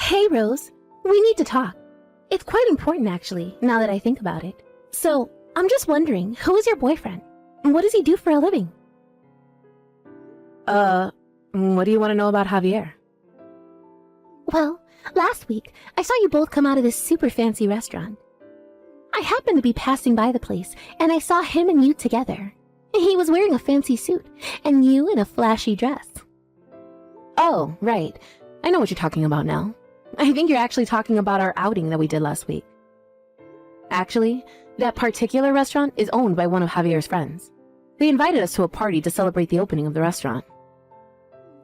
Hey, Rose. We need to talk. It's quite important, actually, now that I think about it. So, I'm just wondering, who is your boyfriend? And what does he do for a living? What do you want to know about Javier? Well, last week, I saw you both come out of this super fancy restaurant. I happened to be passing by the place, and I saw him and you together. He was wearing a fancy suit, and you in a flashy dress. Oh, right. I know what you're talking about now. I think you're actually talking about our outing that we did last week. Actually, that particular restaurant is owned by one of Javier's friends. They invited us to a party to celebrate the opening of the restaurant.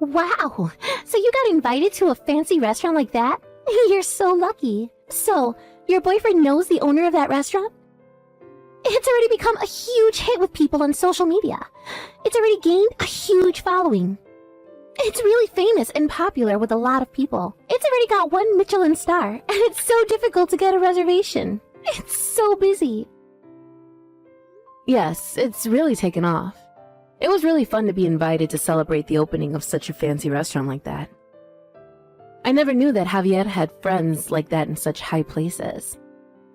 Wow! So you got invited to a fancy restaurant like that? You're so lucky. So, your boyfriend knows the owner of that restaurant? It's already become a huge hit with people on social media. It's already gained a huge following. It's really famous and popular with a lot of people. It's already got 1 Michelin star, and it's so difficult to get a reservation. It's so busy. Yes, it's really taken off. It was really fun to be invited to celebrate the opening of such a fancy restaurant like that. I never knew that Javier had friends like that in such high places.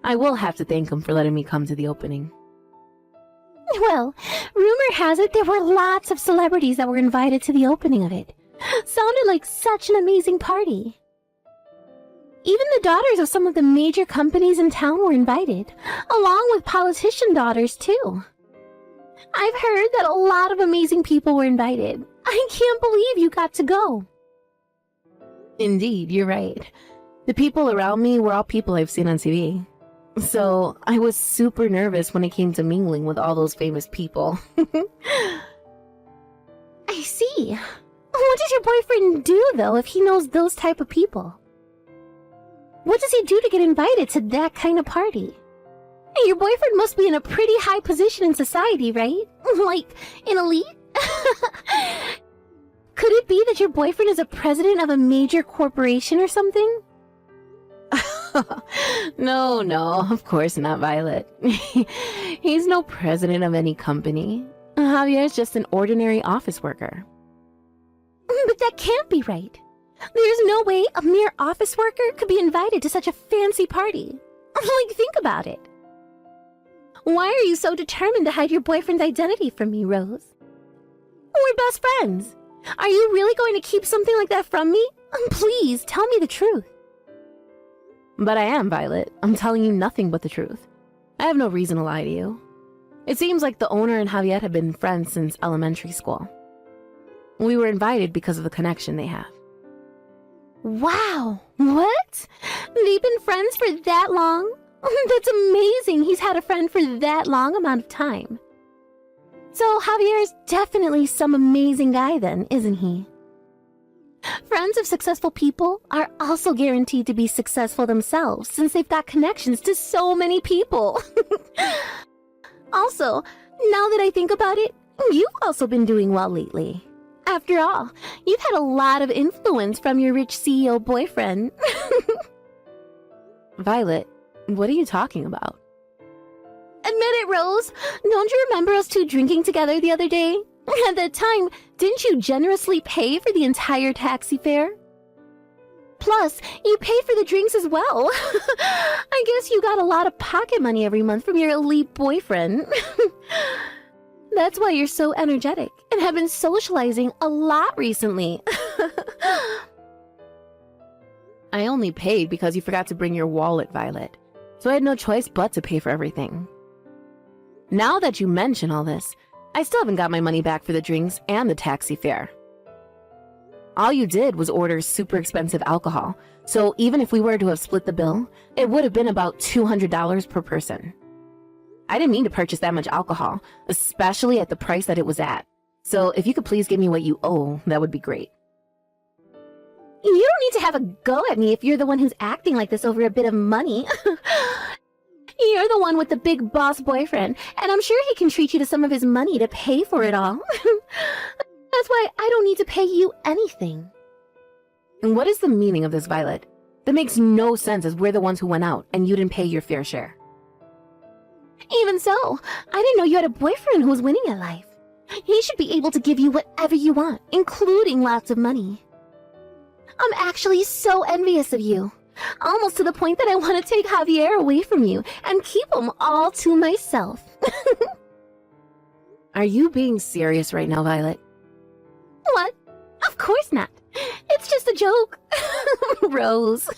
I will have to thank him for letting me come to the opening. Well, rumor has it there were lots of celebrities that were invited to the opening of it. Sounded like such an amazing party. Even the daughters of some of the major companies in town were invited, along with politician daughters too. I've heard that a lot of amazing people were invited. I can't believe you got to go. Indeed, you're right. The people around me were all people I've seen on TV. So I was super nervous when it came to mingling with all those famous people. I see. What does your boyfriend do, though, if he knows those type of people? What does he do to get invited to that kind of party? Your boyfriend must be in a pretty high position in society, right? Like, an elite? Could it be that your boyfriend is a president of a major corporation or something? No, of course not, Violet. He's no president of any company. Javier's just an ordinary office worker. But that can't be right. There's no way a mere office worker could be invited to such a fancy party. Like, think about it. Why are you so determined to hide your boyfriend's identity from me, Rose? We're best friends. Are you really going to keep something like that from me? Please, tell me the truth. But I am, Violet. I'm telling you nothing but the truth. I have no reason to lie to you. It seems like the owner and Javier have been friends since elementary school. We were invited because of the connection they have. Wow! What? They've been friends for that long? That's amazing he's had a friend for that long amount of time. So Javier's definitely some amazing guy then, isn't he? Friends of successful people are also guaranteed to be successful themselves since they've got connections to so many people. Also, now that I think about it, you've also been doing well lately. After all, you've had a lot of influence from your rich CEO boyfriend. Violet, what are you talking about? Admit it, Rose. Don't you remember us two drinking together the other day? At that time, didn't you generously pay for the entire taxi fare? Plus, you paid for the drinks as well. I guess you got a lot of pocket money every month from your elite boyfriend. That's why you're so energetic and have been socializing a lot recently. I only paid because you forgot to bring your wallet, Violet. So I had no choice but to pay for everything. Now that you mention all this, I still haven't got my money back for the drinks and the taxi fare. All you did was order super expensive alcohol, so even if we were to have split the bill, it would have been about $200 per person. I didn't mean to purchase that much alcohol, especially at the price that it was at. So if you could please give me what you owe, that would be great. You don't need to have a go at me if you're the one who's acting like this over a bit of money. You're the one with the big boss boyfriend, and I'm sure he can treat you to some of his money to pay for it all. That's why I don't need to pay you anything. And what is the meaning of this, Violet? That makes no sense as we're the ones who went out and you didn't pay your fair share. Even so, I didn't know you had a boyfriend who was winning at life. He should be able to give you whatever you want, including lots of money. I'm actually so envious of you. Almost to the point that I want to take Javier away from you and keep him all to myself. Are you being serious right now, Violet? What? Of course not. It's just a joke. Rose.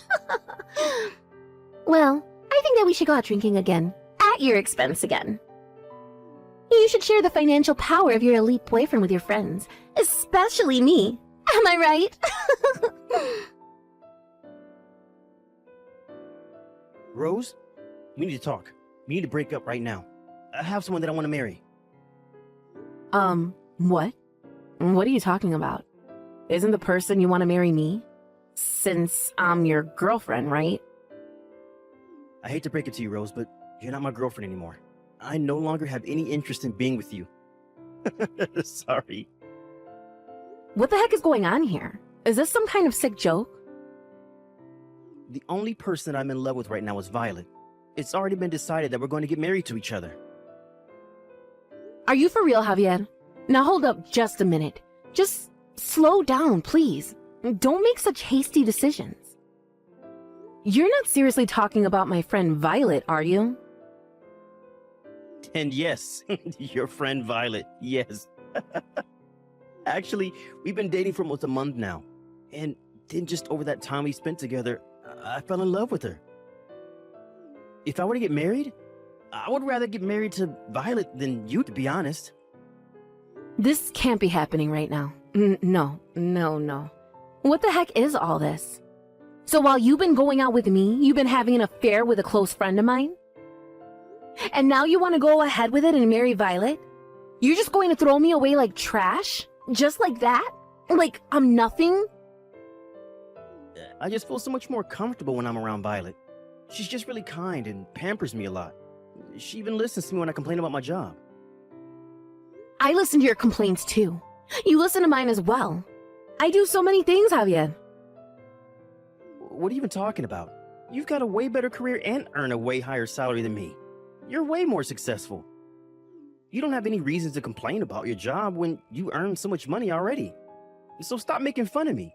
Well, I think that we should go out drinking again. At your expense again. You should share the financial power of your elite boyfriend with your friends. Especially me. Am I right? Rose, we need to talk. We need to break up right now. I have someone that I want to marry. What? What are you talking about? Isn't the person you want to marry me? Since I'm your girlfriend, right? I hate to break it to you, Rose, but you're not my girlfriend anymore. I no longer have any interest in being with you. Sorry. What the heck is going on here? Is this some kind of sick joke? The only person I'm in love with right now is Violet. It's already been decided that we're going to get married to each other. Are you for real, Javier? Now hold up just a minute. Just slow down, please. Don't make such hasty decisions. You're not seriously talking about my friend Violet, are you? And yes, your friend Violet, yes. Actually, we've been dating for almost a month now. And then just over that time we spent together, I fell in love with her. If I were to get married, I would rather get married to Violet than you, to be honest. This can't be happening right now. No. What the heck is all this? So while you've been going out with me, you've been having an affair with a close friend of mine? And now you want to go ahead with it and marry Violet? You're just going to throw me away like trash? Just like that? Like I'm nothing? I just feel so much more comfortable when I'm around Violet. She's just really kind and pampers me a lot. She even listens to me when I complain about my job. I listen to your complaints too. You listen to mine as well. I do so many things, Javier. What are you even talking about? You've got a way better career and earn a way higher salary than me. You're way more successful. You don't have any reason to complain about your job when you earn so much money already. So stop making fun of me.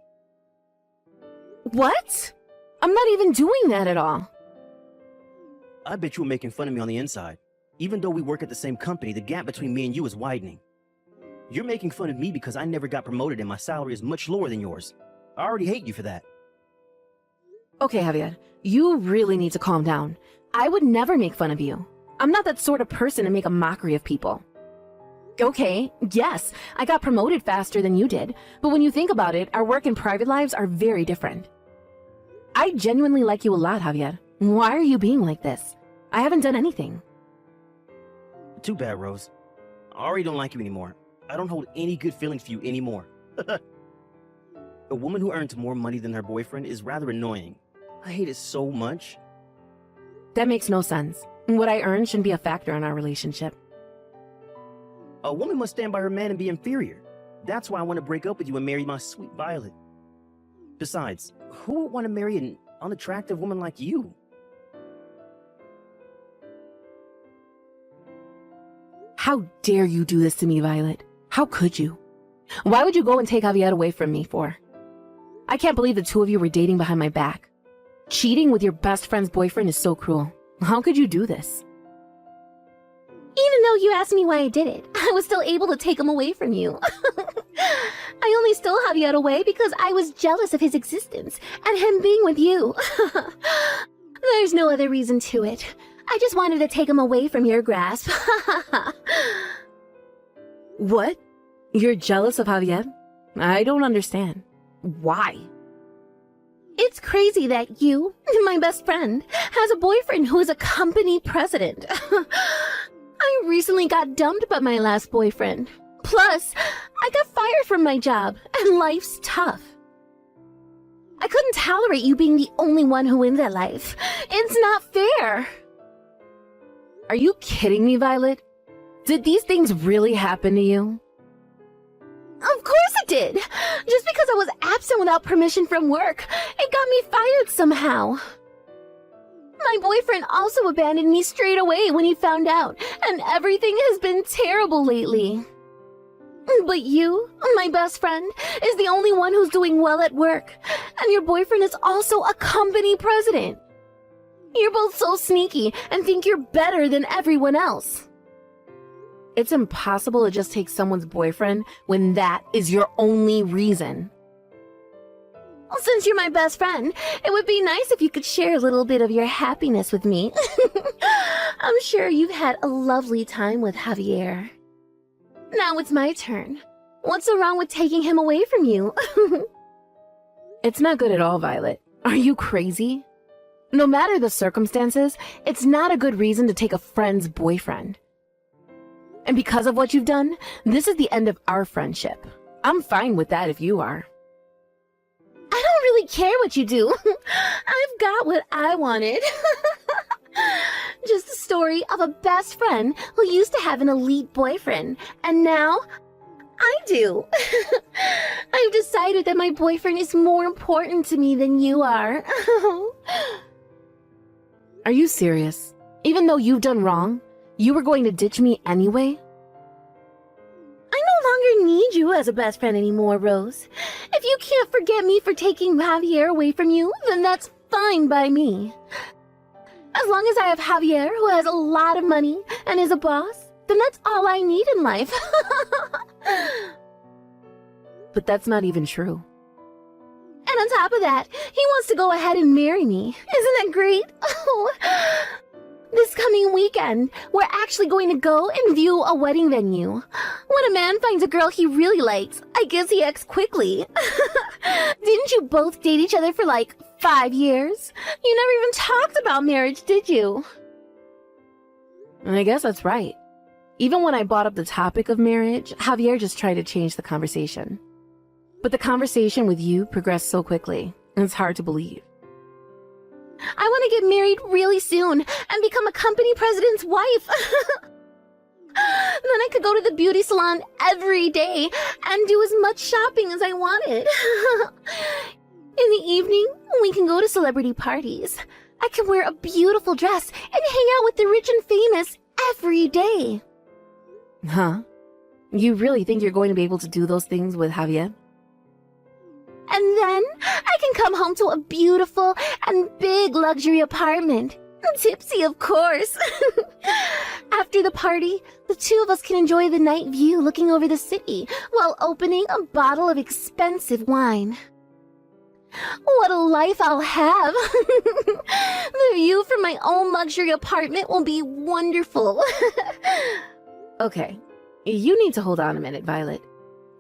What? I'm not even doing that at all. I bet you were making fun of me on the inside. Even though we work at the same company, the gap between me and you is widening. You're making fun of me because I never got promoted and my salary is much lower than yours. I already hate you for that. Okay, Javier, you really need to calm down. I would never make fun of you. I'm not that sort of person to make a mockery of people. Okay, yes, I got promoted faster than you did, but when you think about it, our work and private lives are very different. I genuinely like you a lot, Javier. Why are you being like this? I haven't done anything. Too bad, Rose. I already don't like you anymore. I don't hold any good feelings for you anymore. A woman who earns more money than her boyfriend is rather annoying. I hate it so much. That makes no sense. What I earn shouldn't be a factor in our relationship. A woman must stand by her man and be inferior. That's why I want to break up with you and marry my sweet Violet. Besides, who would want to marry an unattractive woman like you? How dare you do this to me, Violet? How could you? Why would you go and take Javier away from me for? I can't believe the two of you were dating behind my back. Cheating with your best friend's boyfriend is so cruel. How could you do this? Even though you asked me why I did it, I was still able to take him away from you. I only stole Javier away because I was jealous of his existence and him being with you. There's no other reason to it. I just wanted to take him away from your grasp. What? You're jealous of Javier? I don't understand. Why? It's crazy that you, my best friend, has a boyfriend who is a company president. I recently got dumped by my last boyfriend. Plus, I got fired from my job, and life's tough. I couldn't tolerate you being the only one who wins at life. It's not fair. Are you kidding me, Violet? Did these things really happen to you? Of course it did. Just because I was absent without permission from work, it got me fired somehow. My boyfriend also abandoned me straight away when he found out, and everything has been terrible lately. But you, my best friend, is the only one who's doing well at work. And your boyfriend is also a company president. You're both so sneaky and think you're better than everyone else. It's impossible to just take someone's boyfriend when that is your only reason. Since you're my best friend, it would be nice if you could share a little bit of your happiness with me. I'm sure you've had a lovely time with Javier. Now it's my turn. What's so wrong with taking him away from you? It's not good at all, Violet. Are you crazy? No matter the circumstances, it's not a good reason to take a friend's boyfriend. And because of what you've done, this is the end of our friendship. I'm fine with that if you are. I don't really care what you do. I've got what I wanted. Just a story of a best friend who used to have an elite boyfriend, and now I do. I've decided that my boyfriend is more important to me than you are. Are you serious? Even though you've done wrong, you were going to ditch me anyway? I no longer need you as a best friend anymore, Rose. If you can't forget me for taking Javier away from you, then that's fine by me. As long as I have Javier, who has a lot of money and is a boss, then that's all I need in life. But that's not even true. And on top of that, he wants to go ahead and marry me. Isn't that great? Oh. This coming weekend, we're actually going to go and view a wedding venue. When a man finds a girl he really likes, I guess he acts quickly. Didn't you both date each other for like 5 years? You never even talked about marriage, did you? And I guess that's right. Even when I brought up the topic of marriage, Javier just tried to change the conversation. But the conversation with you progressed so quickly, and it's hard to believe. I want to get married really soon and become a company president's wife. Then I could go to the beauty salon every day and do as much shopping as I wanted. In the evening, we can go to celebrity parties. I can wear a beautiful dress and hang out with the rich and famous every day. Huh? You really think you're going to be able to do those things with Javier? And then I can come home to a beautiful and big luxury apartment. Tipsy, of course. After the party, the two of us can enjoy the night view looking over the city while opening a bottle of expensive wine. What a life I'll have. The view from my own luxury apartment will be wonderful. Okay, you need to hold on a minute, Violet.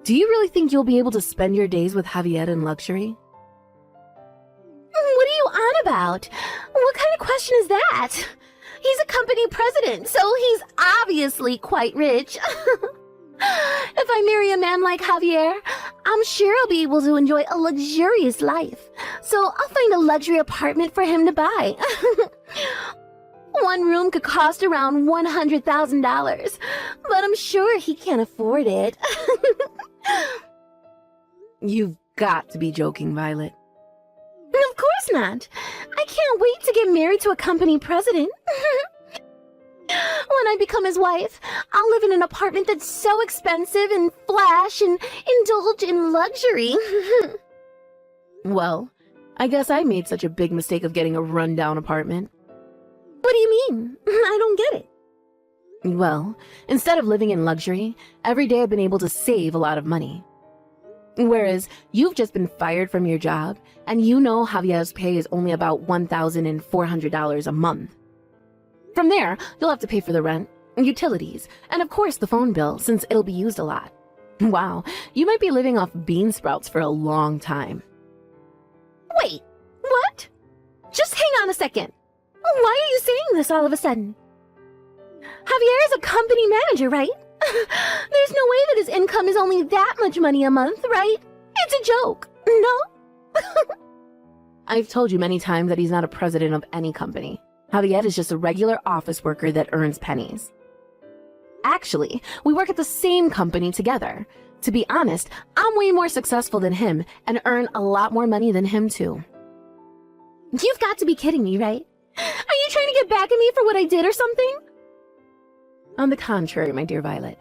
Do you really think you'll be able to spend your days with Javier in luxury? What are you on about? What kind of question is that? He's a company president, so he's obviously quite rich. If I marry a man like Javier, I'm sure I'll be able to enjoy a luxurious life. So I'll find a luxury apartment for him to buy. One room could cost around $100,000, but I'm sure he can't afford it. You've got to be joking, Violet. Of course not. I can't wait to get married to a company president. When I become his wife, I'll live in an apartment that's so expensive and flash and indulge in luxury. Well, I guess I made such a big mistake of getting a rundown apartment. What do you mean? I don't get it. Well, instead of living in luxury, every day I've been able to save a lot of money. Whereas you've just been fired from your job, and you know Javier's pay is only about $1,400 a month. From there, you'll have to pay for the rent, utilities, and of course the phone bill, since it'll be used a lot. Wow, you might be living off bean sprouts for a long time. Wait, what? Just hang on a second. Why are you saying this all of a sudden? Javier is a company manager, right? There's no way that his income is only that much money a month, right? It's a joke, no? I've told you many times that he's not a president of any company. Javier is just a regular office worker that earns pennies. Actually, we work at the same company together. To be honest, I'm way more successful than him and earn a lot more money than him too. You've got to be kidding me, right? Are you trying to get back at me for what I did or something? On the contrary, my dear Violet,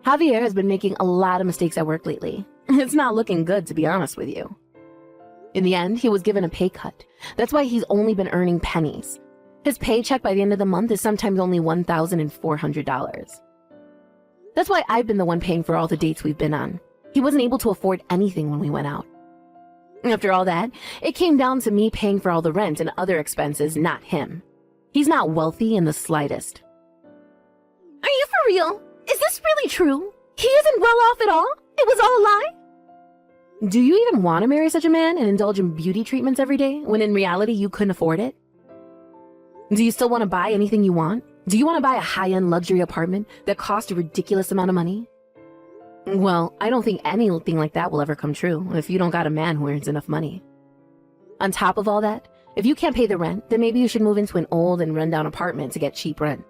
Javier has been making a lot of mistakes at work lately. It's not looking good, to be honest with you. In the end, he was given a pay cut. That's why he's only been earning pennies. His paycheck by the end of the month is sometimes only $1,400. That's why I've been the one paying for all the dates we've been on. He wasn't able to afford anything when we went out. After all that, it came down to me paying for all the rent and other expenses, not him. He's not wealthy in the slightest. Are you for real? Is this really true? He isn't well off at all? It was all a lie? Do you even want to marry such a man and indulge in beauty treatments every day when in reality you couldn't afford it? Do you still want to buy anything you want? Do you want to buy a high-end luxury apartment that costs a ridiculous amount of money? Well, I don't think anything like that will ever come true if you don't got a man who earns enough money. On top of all that, if you can't pay the rent, then maybe you should move into an old and run-down apartment to get cheap rent.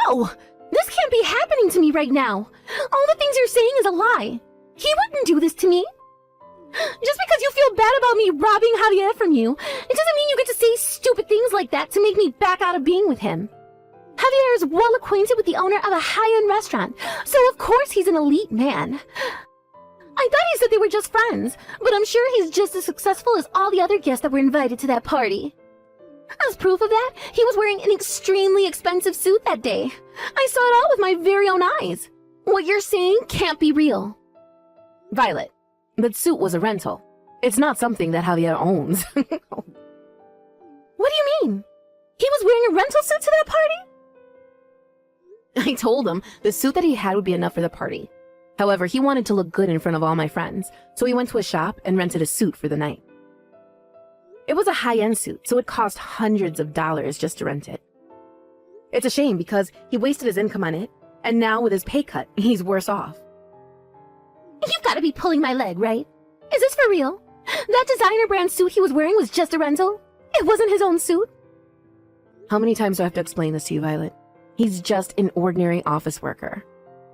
No! This can't be happening to me right now. All the things you're saying is a lie. He wouldn't do this to me. Just because you feel bad about me robbing Javier from you, it doesn't mean you get to say stupid things like that to make me back out of being with him. Javier is well acquainted with the owner of a high-end restaurant, so of course he's an elite man. I thought he said they were just friends, but I'm sure he's just as successful as all the other guests that were invited to that party. As proof of that, he was wearing an extremely expensive suit that day. I saw it all with my very own eyes. What you're saying can't be real. Violet, that suit was a rental. It's not something that Javier owns. What do you mean? He was wearing a rental suit to that party? I told him the suit that he had would be enough for the party. However, he wanted to look good in front of all my friends, so he went to a shop and rented a suit for the night. It was a high-end suit, so it cost hundreds of dollars just to rent it. It's a shame because he wasted his income on it, and now with his pay cut, he's worse off. You've got to be pulling my leg, right? Is this for real? That designer brand suit he was wearing was just a rental? It wasn't his own suit? How many times do I have to explain this to you, Violet? He's just an ordinary office worker.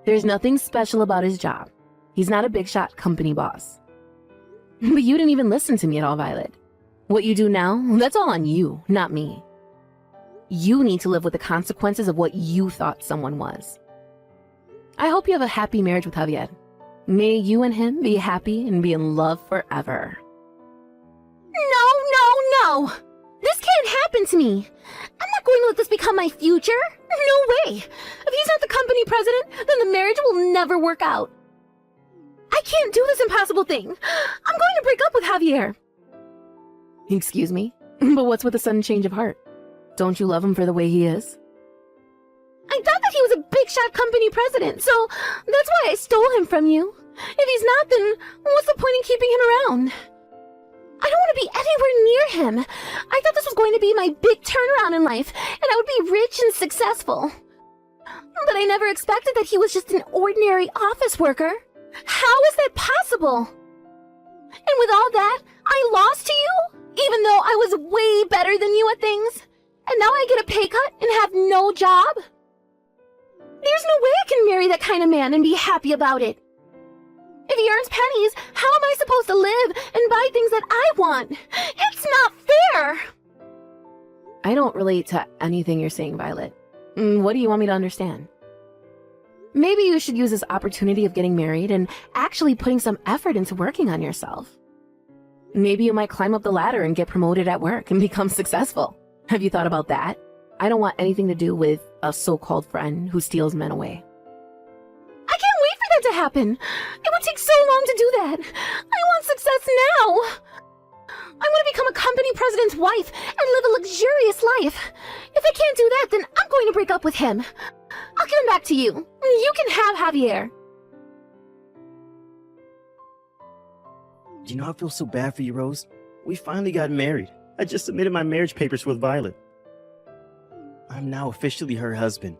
There's nothing special about his job. He's not a big-shot company boss. But you didn't even listen to me at all, Violet. What you do now, that's all on you, not me. You need to live with the consequences of what you thought someone was. I hope you have a happy marriage with Javier. May you and him be happy and be in love forever. No! This can't happen to me. I'm not going to let this become my future. No way. If he's not the company president, then the marriage will never work out. I can't do this impossible thing. I'm going to break up with Javier. Excuse me? But what's with the sudden change of heart? Don't you love him for the way he is? I thought that he was a big-shot company president, so that's why I stole him from you. If he's not, then what's the point in keeping him around? I don't want to be anywhere near him. I thought this was going to be my big turnaround in life, and I would be rich and successful. But I never expected that he was just an ordinary office worker. How is that possible? And with all that, I lost to you, even though I was way better than you at things. And now I get a pay cut and have no job? There's no way I can marry that kind of man and be happy about it. If he earns pennies, how am I supposed to live and buy things that I want? It's not fair! I don't relate to anything you're saying, Violet. What do you want me to understand? Maybe you should use this opportunity of getting married and actually putting some effort into working on yourself. Maybe you might climb up the ladder and get promoted at work and become successful. Have you thought about that? I don't want anything to do with a so-called friend who steals men away. I can't wait for that to happen. It would take so long to do that. I want success now. I want to become a company president's wife and live a luxurious life. If I can't do that, then I'm going to break up with him. I'll give him back to you. You can have Javier. You know, I feel so bad for you, Rose. We finally got married. I just submitted my marriage papers with Violet. I'm now officially her husband.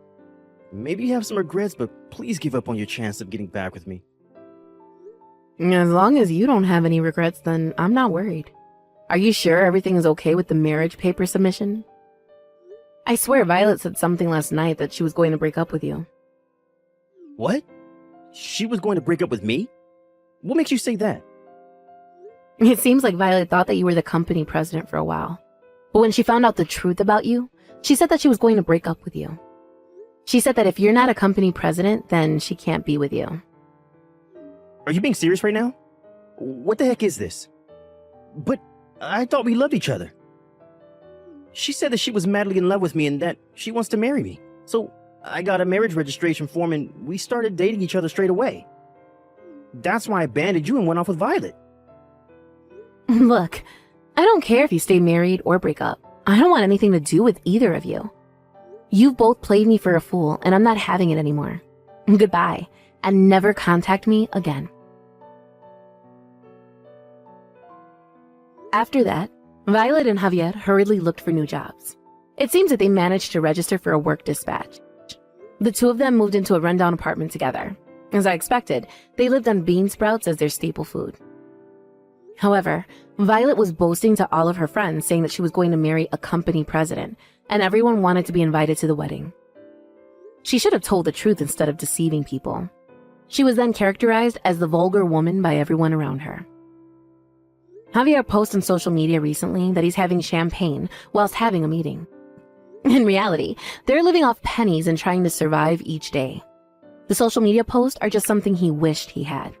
Maybe you have some regrets, but please give up on your chance of getting back with me. As long as you don't have any regrets, then I'm not worried. Are you sure everything is okay with the marriage paper submission? I swear Violet said something last night that she was going to break up with you. What? She was going to break up with me? What makes you say that? It seems like Violet thought that you were the company president for a while. But when she found out the truth about you, she said that she was going to break up with you. She said that if you're not a company president, then she can't be with you. Are you being serious right now? What the heck is this? But I thought we loved each other. She said that she was madly in love with me and that she wants to marry me. So I got a marriage registration form and we started dating each other straight away. That's why I abandoned you and went off with Violet. Look, I don't care if you stay married or break up. I don't want anything to do with either of you. You've both played me for a fool, and I'm not having it anymore. Goodbye, and never contact me again. After that, Violet and Javier hurriedly looked for new jobs. It seems that they managed to register for a work dispatch. The two of them moved into a rundown apartment together. As I expected, they lived on bean sprouts as their staple food. However, Violet was boasting to all of her friends, saying that she was going to marry a company president, and everyone wanted to be invited to the wedding. She should have told the truth instead of deceiving people. She was then characterized as the vulgar woman by everyone around her. Javier posted on social media recently that he's having champagne whilst having a meeting. In reality, they're living off pennies and trying to survive each day. The social media posts are just something he wished he had.